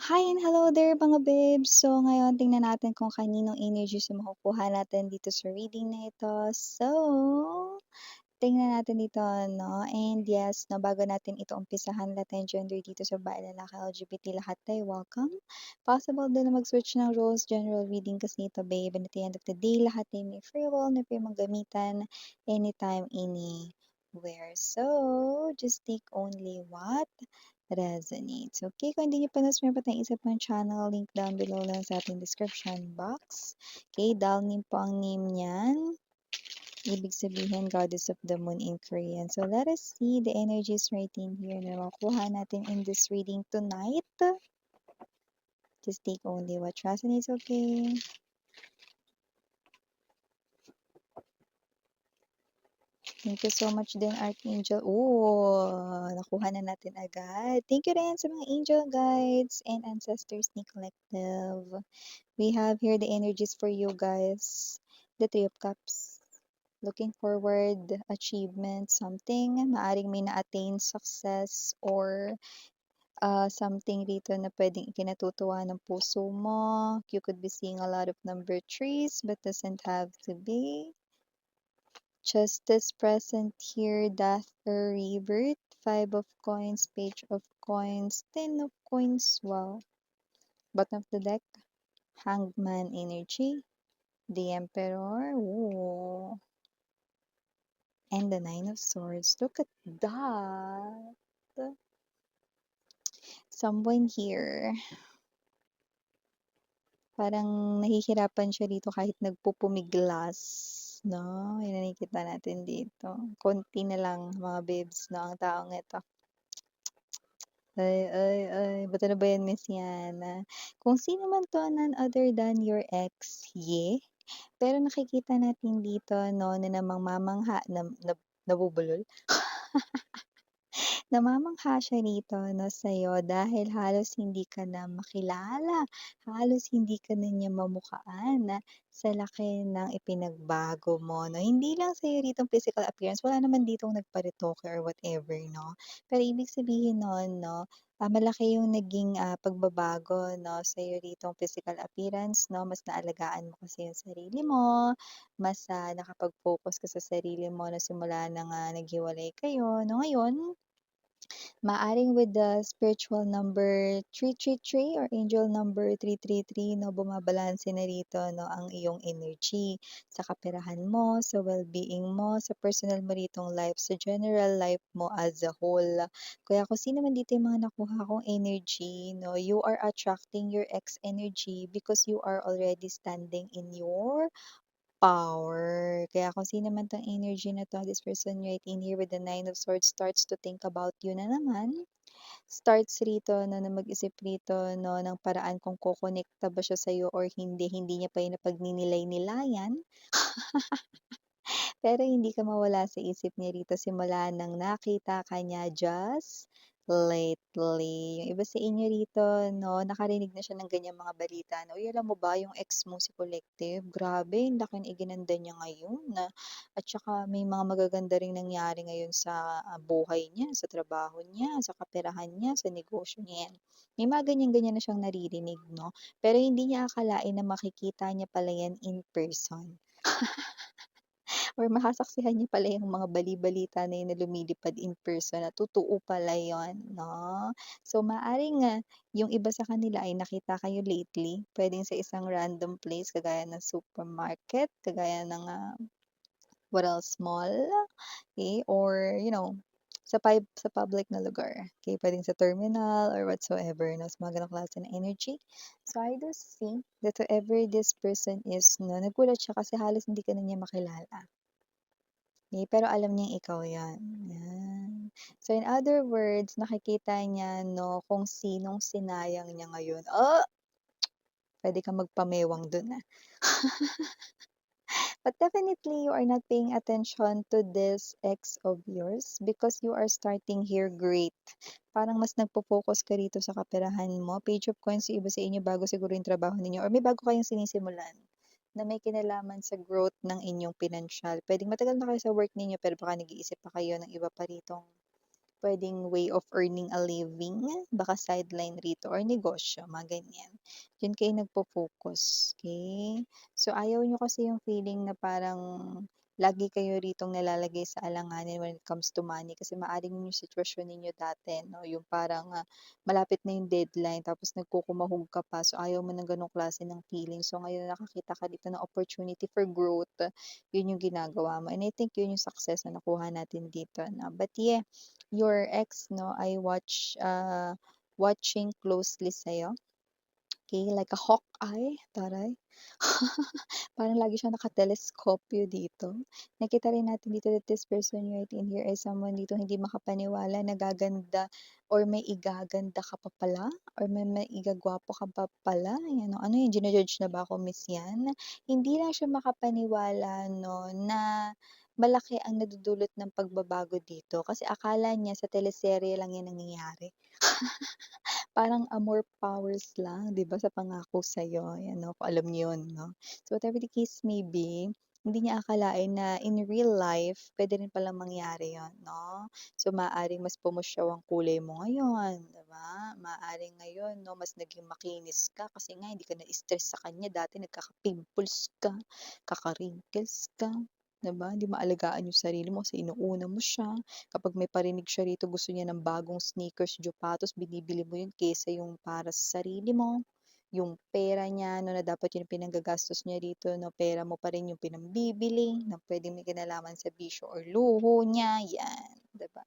Hi and hello there mga babes! So ngayon tingnan natin kung kaninong energies yung makukuha natin dito sa reading na ito. So, tingnan natin dito 'no, and yes 'no, bago natin ito umpisahan lahat tayong gender dito sa babae, lalaki, LGBT lahat tayo welcome. Possible din na mag-switch ng roles, general reading kasi ito babe, and at the end of the day lahat tayo may free will na puwedeng maggamitan anytime, anywhere. So, just take only what resonates. Okay, kung hindi niyo pa na-subscribe tayong isa pang channel, link down below lang sa ating description box. Okay, Dalnin po ang name niyan. Ibig sabihin, Goddess of the Moon in Korean. So, let us see the energies right in here na makukuha natin in this reading tonight. Just take only what resonates, okay? Thank you so much din, Archangel. Oh, nakuha na natin agad. Thank you rin sa mga angel guides and ancestors ni Collective. We have here the energies for you guys. The Three of Cups. Looking forward, achievement, something. Maaring may na-attain success or something rito na pwedeng ikinatutuwa ng puso mo. You could be seeing a lot of number threes but doesn't have to be. Justice present here, death or rebirth, five of coins, page of coins, 10 of coins, wow. Bottom of the deck, hangman energy, the emperor, ooh. And the nine of swords, look at that. Someone here, parang nahihirapan siya dito kahit nagpupumiglas, no? Yan ang nakikita natin dito. Konti na lang mga babes, no? Ang taong ito. Ay, ba't ano ba yan, miss yan? Kung sino man to none other than your ex, pero nakikita natin dito, no, na namangmamangha, nabubulol. Namamangha siya rito 'no, sa'yo dahil halos hindi ka na makilala, halos hindi ka na niya mamukhaan sa laki ng ipinagbago mo 'no. Hindi lang sa'yo rito ang physical appearance, wala naman ditong nagparetoke or whatever 'no. Pero ibig sabihin nun 'no, malaki yung naging, pagbabago 'no, sa'yo ritong physical appearance 'no. Mas naalagaan mo kasi yung sarili mo, mas, nakapag-focus ka sa sarili mo na simula ng, naghiwalay kayo 'no. Ngayon maaring with the spiritual number 333 or angel number 333 'no, bumabalanse na rito 'no, ang iyong energy sa kaperahan mo, sa well-being mo, sa personal mo ritong life, sa general life mo as a whole. Kaya kung sino man dito yung mga nakuha kong energy 'no, you are attracting your ex energy because you are already standing in your power. Kaya kung sino man 'tong energy na 'to, this person right in here with the Nine of Swords starts to think about you na naman. Starts rito 'no, na mag-isip rito 'no, ng paraan kung kokonekta ba siya sa'yo or hindi. Hindi niya pa yun napagninilay-nilayan. Pero hindi ka mawala sa isip niya rito simula nang nakita ka niya just lately. Yung iba sa inyo rito 'no, nakarinig na siya ng ganyang mga balita na, "Uy, alam mo ba yung ex mo si Collective, grabe ang laki ng iginanda niya ngayon na at saka may mga magaganda ring nangyari ngayon sa, buhay niya, sa trabaho niya, sa kaperahan niya, sa negosyo niya." Yan. May mga ganyan-ganyan na siyang naririnig 'no, pero hindi niya akalain na makikita niya pala yan in person. Or masasaksihan niyo pala yung mga bali-balita na yun na lumilipad in person na totoo pala yun 'no. So maaaring, yung iba sa kanila ay nakita kayo lately, puwedeng sa isang random place kagaya ng supermarket, kagaya ng, what else, mall, okey, or sa public na lugar, okey, puwedeng sa terminal or whatsoever 'no, sa mga gano'ng klase ng energy. So I do see that whoever this person is 'no, nagulat siya kasi halos hindi ka na niya makilala. Pero alam niyang ikaw 'yan, 'yan. So in other words, nakikita niya 'no, kung sinong sinayang niya ngayon. Puwede kang magpamewang dun, But definitely you are not paying attention to this ex of yours because you are starting here great. Parang mas nagfo-focus ka rito sa kaperahan mo. Page of Coins yung iba sa inyo bago siguro yung trabaho ninyo or may bago kayong sinisimulan na may kinalaman sa growth ng inyong pinansyal. Puwedeng matagal na kayo sa work ninyo pero baka nag-iisip pa kayo ng iba pa ritong puwedeng way of earning a living, baka sideline rito or negosyo, mga ganyan. Diyan kayo nagfo-focus, okey? So, ayaw niyo kasi yung feeling na parang lagi kayo ritong nalalagay sa alanganin when it comes to money kasi maaaring yung sitwasyon ninyo dati 'no, yung parang, malapit na yung deadline tapos nagkukumahog ka pa, so ayaw mo ng gano'ng klase ng feeling. So, ngayon nakakita ka dito ng opportunity for growth, yun yung ginagawa mo and I think yun yung success na nakuha natin dito 'no. But yeah, your ex 'no, I watching closely sa'yo, okey, like a hawk eye, taray. Parang lagi siyang naka-teleskopyo dito. Nakita rin natin dito that this person right in here is someone dito hindi makapaniwala na gaganda or may igaganda ka pa pala or may maigagwapo ka pa pala, ayan o. Ano yun, jino-judge na ba ako, miss yan? Hindi lang siya makapaniwala 'no, na malaki ang nadudulot ng pagbabago dito kasi akala niya sa teleserye lang yan nangyayari. Parang Amor Powers lang, 'di ba, sa Pangako Sa'yo, 'yan 'no, kung alam niyo 'yun 'no. So whatever the case may be, hindi niya akalain na in real life puwede rin palang mangyari 'yun 'no. So maaaring mas pumusyaw ang kulay mo ngayon, 'di ba? Maaaring ngayon 'no, mas naging makinis ka kasi nga hindi ka na-stress sa kanya, dati nagkaka-pimples ka, kaka-wrinkles ka, 'di ba? Hindi maalagaan yung sarili mo kasi inuuna mo siya. Kapag may parinig siya rito gusto niya ng bagong sneakers, sapatos, binibili mo yun kaysa yung para sa sarili mo. Yung pera niya 'no, na dapat yun pinanggagastos niya rito 'no, pera mo pa rin yung pinambibili na puwedeng may kinalaman sa bisyo or luho niya, 'yan, 'di ba?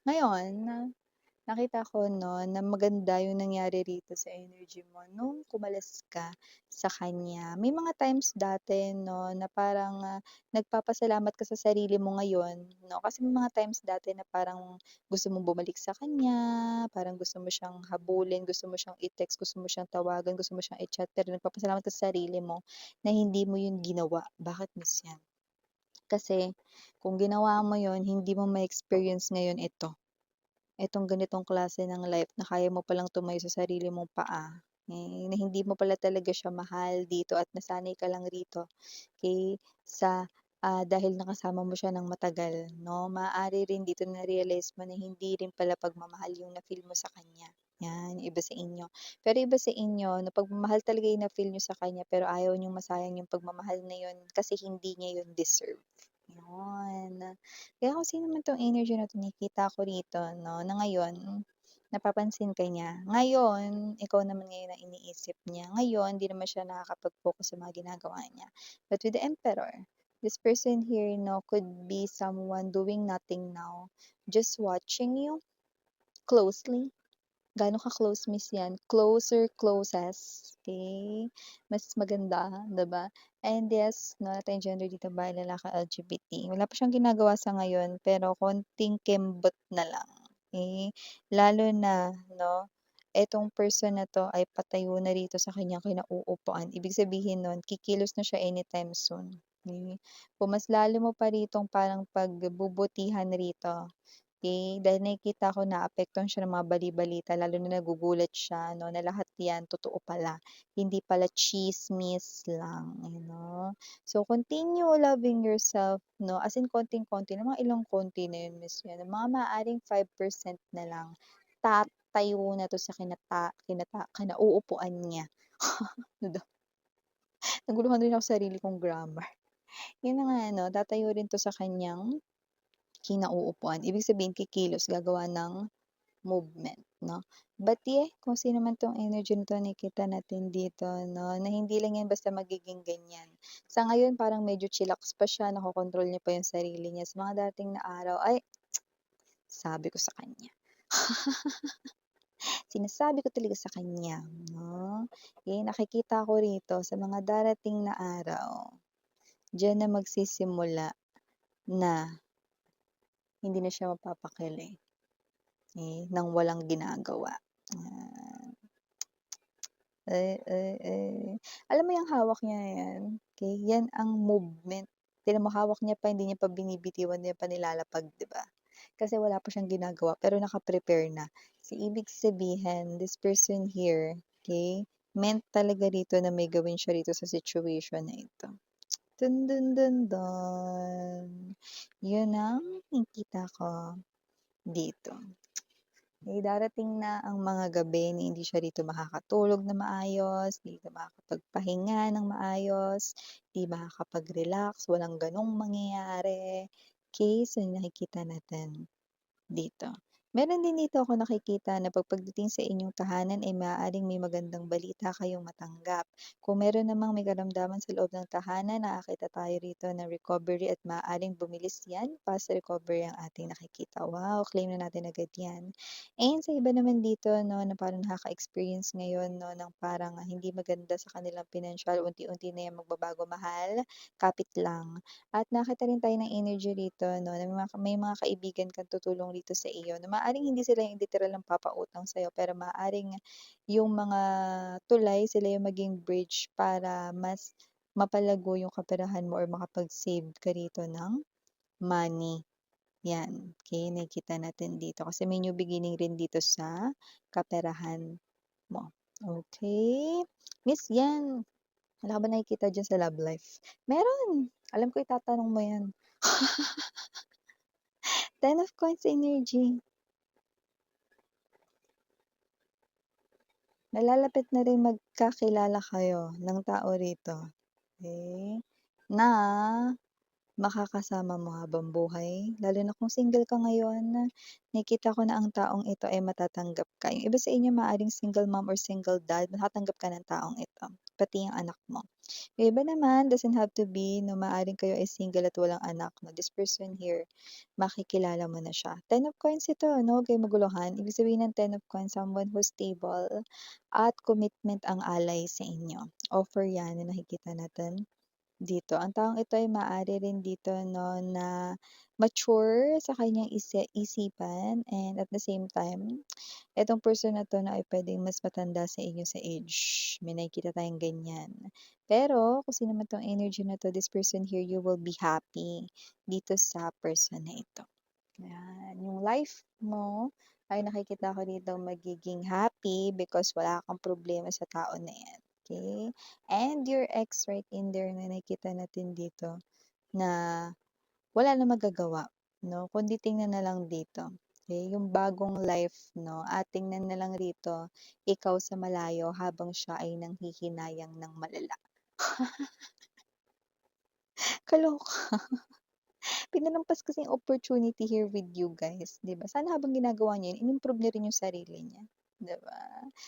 Ngayon nakita ko 'no, na maganda yung nangyari rito sa energy mo nung kumalas ka sa kanya. May mga times dati 'no, na parang, nagpapasalamat ka sa sarili mo ngayon 'no, kasi may mga times dati na parang gusto mong bumalik sa kanya, parang gusto mo siyang habulin, gusto mo siyang i-text, gusto mo siyang tawagan, gusto mo siyang i-chat, pero nagpapasalamat ka sa sarili mo na hindi mo yun ginawa. Bakit miss 'yan? Kasi kung ginawa mo yun, hindi mo ma-experience ngayon ito. Itong ganitong klase ng life na kaya mo palang tumayo sa sarili mong paa, na hindi mo pala talaga siya mahal dito at nasanay ka lang rito, okey, dahil nakasama mo siya ng matagal 'no. Maaari rin dito na-realize mo na hindi rin pala pagmamahal yung na-feel mo sa kanya, 'yan, yung iba sa inyo. Pero iba sa inyo na pagmamahal talaga yung na-feel niyo sa kanya pero ayaw niyong masayang yung pagmamahal na yun kasi hindi niya yun deserve, yun. Kaya kung sino man 'tong energy na 'to nakikita ko rito 'no, na ngayon napapansin ka niya. Ngayon, ikaw naman ngayon ang iniisip niya. Ngayon, hindi naman siya nakakapag-focus sa mga ginagawa niya. But with the Emperor, this person here 'no, could be someone doing nothing now, just watching you closely. Gaano ka-close miss 'yan? Closer, closest, okey? Mas maganda, 'di ba? And yes, 'no, gender dito ba lalaki, LGBT. Wala pa siyang ginagawa sa ngayon, pero konting kembot na lang, okey? Lalo na 'no, etong person na 'to ay patayo na rito sa kanyang kinauupuan. Ibig sabihin nun kikilos na siya anytime soon, okey? Kung mas lalo mo pa ritong parang pagbubutihan rito, okey, dahil nakikita ko naapektuhan siya ng mga bali-balita lalo na nagugulat siya 'no, na lahat 'yan totoo pala, hindi pala tsismis lang, you know. So continue loving yourself 'no, as in konting-konti lang, mga ilang konti na 'yun miss 'yan, mga maaaring 5% na lang, tatayo na 'to sa kinauupuan niya. Ano daw, naguluhan din ako sa sarili kong grammar. 'Yun na nga ano, tatayo rin 'to sa kaniyang kinauupuan, ibig sabihin kikilos, gagawa ng movement 'no. But yeah, kung sino man 'tong energy na 'to nakikita natin dito 'no, na hindi lang 'yan basta magiging ganyan. Sa ngayon parang medyo chillax pa siya, nakokontrol niya pa yung sarili niya. Sa mga darating na araw, ay sabi ko sa kanya, sinasabi ko talaga sa kanya 'no, eh, nakikita ko rito sa mga darating na araw, diyan na magsisimula na hindi na siya mapapakali, ng walang ginagawa. Ah. Alam mo yung hawak niya na yan, okey, yan ang movement. Tignan mo hawak niya pa hindi niya pa binibitiwan, hindi niya pa nilalapag, 'di ba? Kasi wala pa siyang ginagawa pero naka-prepare na. So, ibig sabihin this person here, okey, meant talaga rito na may gawin siya rito sa situation na ito. Dun, dun, dun, dun. Yun ang nakikita ko. dito. Darating na ang mga gabi na hindi siya rito makakatulog na maayos, hindi dito makakapagpahinga ng maayos, hindi makakapag-relax, walang gano'ng mangyayari. Okay, so nakikita natin dito. Meron din dito ako nakikita na pagdating sa inyong tahanan ay maaaring may magandang balita kayong matanggap. Kung meron namang may karamdaman sa loob ng tahanan, nakakita tayo rito ng recovery at maaaring bumilis yan fast recovery ang ating nakikita. Wow, claim na natin agad yan. And sa iba naman dito, no, na parang nakaka-experience ngayon, no, ng parang hindi maganda sa kanilang financial, unti-unti na yan magbabago mahal, kapit lang. At nakita rin tayo ng energy rito 'no, na may mga kaibigan kang tutulong dito sa iyo na maaaring hindi sila yung literal na papautang sa'yo, pero maaaring yung mga tulay sila yung maging bridge para mas mapalago yung kaperahan mo or makapag-save ka rito ng money, 'yan. Okay, nakikita natin dito kasi may new beginning rin dito sa kaperahan mo. Okay, Miss Yan, wala ka ba nakikita diyan sa love life? Meron, alam ko itatanong mo 'yan. Ten of Coins energy. Nalalapit na rin magkakilala kayo ng tao rito, okey, na makakasama mo habang buhay. Lalo na kung single ka ngayon, nakikita ko na ang taong ito ay matatanggap ka. Yung iba sa inyo maaaring single mom or single dad, matatanggap ka ng taong ito, pati yung anak mo. Yung iba naman doesn't have to be 'no, maaaring kayo ay single at walang anak 'no, this person here, makikilala mo na siya. Ten of Coins ito 'no, huwag kayong maguluhan. Ibig sabihin ng Ten of Coins, someone who's stable at commitment ang alay sa inyo. Offer 'yan na nakikita natin dito. Ang taong ito ay maaari rin dito 'no, na mature sa kanyang isipan and at the same time, itong person na 'to na ay puwedeng mas matanda sa inyo sa age. May nakikita tayong ganyan. Pero kung sino man 'tong energy na 'to, this person here, you will be happy dito sa person na ito. Yan, yung life mo ay nakikita ko dito magiging happy because wala kang problema sa tao na yan. Okay? And your ex right in there na nakikita natin dito na wala na magagawa, no? Kundi tingnan na lang dito. Okay? Yung bagong life, no? At tingnan na lang rito, ikaw sa malayo habang siya ay nanghihinayang ng malala. Kaloka. Pinalampas kasi yung opportunity here with you guys, 'di ba? Sana habang ginagawa niya yun, in-improve niya rin yung sarili niya, 'di ba?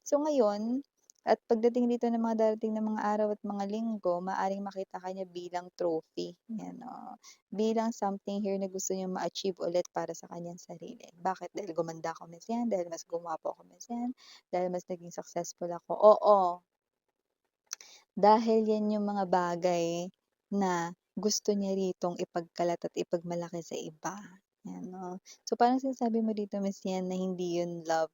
So ngayon, at pagdating dito ng mga darating na mga araw at mga linggo, maaaring makita ka niya bilang trophy, 'yan, oh. Bilang something here na gusto niyang ma-achieve ulit para sa kanyang sarili. Bakit? Dahil gumanda ako, Miss Yan, dahil mas gumapo ako, Miss Yan, dahil mas naging successful ako. Oo, dahil yan yung mga bagay na gusto niya ritong ipagkalat at ipagmalaki sa iba, yan 'no. So, parang sinasabi mo dito Miss Yan na hindi yun love,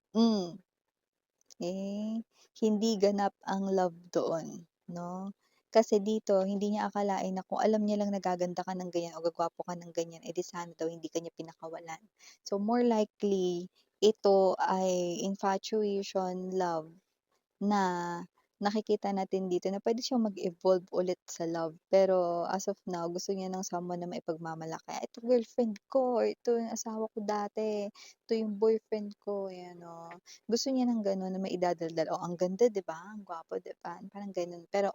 hindi ganap ang love doon 'no. Kasi dito hindi niya akalain na kung alam niya lang na gaganda ka ng ganyan o gagwapo ka ng ganyan, eh, di sana daw hindi ka niya pinakawalan. So, more likely ito ay infatuation, love na nakikita natin dito na puwede siyang mag-evolve ulit sa love. Pero as of now, gusto niya ng someone na maipagmamalaki. "Ito girlfriend ko," or "Ito yung asawa ko dati, ito yung boyfriend ko." Ayan, oh. Gusto niya ng gano'n na maidadaldal, "Oh, ang ganda 'di ba, ang gwapo 'di ba?" Parang gano'n. Pero,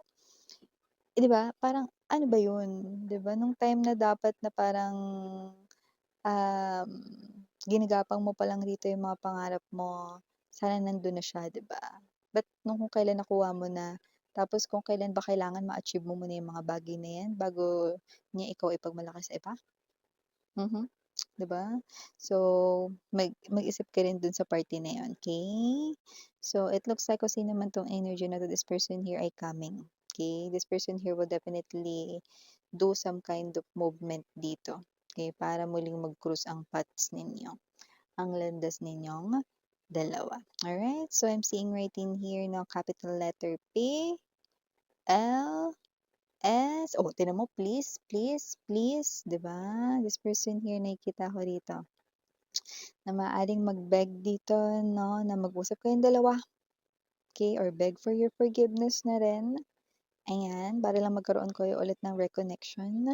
'di ba, parang ano ba 'yun, 'di ba, nung time na dapat na parang um, ginagapang mo pa lang rito yung mga pangarap mo, sana nandun na siya, 'di ba? Ba't nung kung kailan nakuha mo na, tapos kung kailan ba kailangan ma-achieve mo muna yung mga bagay na 'yan bago niya ikaw ipagmalaki sa iba? Mhm, 'di ba? So, mag-isip ka rin dun sa party na 'yun, okey? So, it looks like kung sino man 'tong energy na 'to, this person here ay coming, okey? This person here will definitely do some kind of movement dito, okay, para muling mag-cross ang paths ninyo, ang landas ninyong dalawa. Alright, so I'm seeing right in here no capital letter P, L, S. Oh, tingnan mo, please, please, please, 'di ba? This person here nakikita ko rito na maaaring mag-beg dito, no, na mag-usap kayong dalawa, okay, or beg for your forgiveness na rin. Ayan, para lang magkaroon kayo ulit ng reconnection.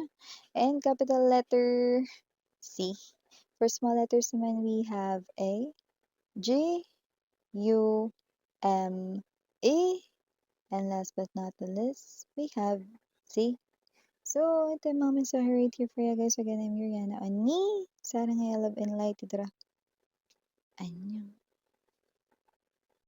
And capital letter C. For small letters naman, we have A, G, U, M, E, and last but not the least, we have C. So, ito yung mga mensahe right here for you guys. Again, I'm Yuriana Ani. Sarang I love and light. Ito ra. Annyeong.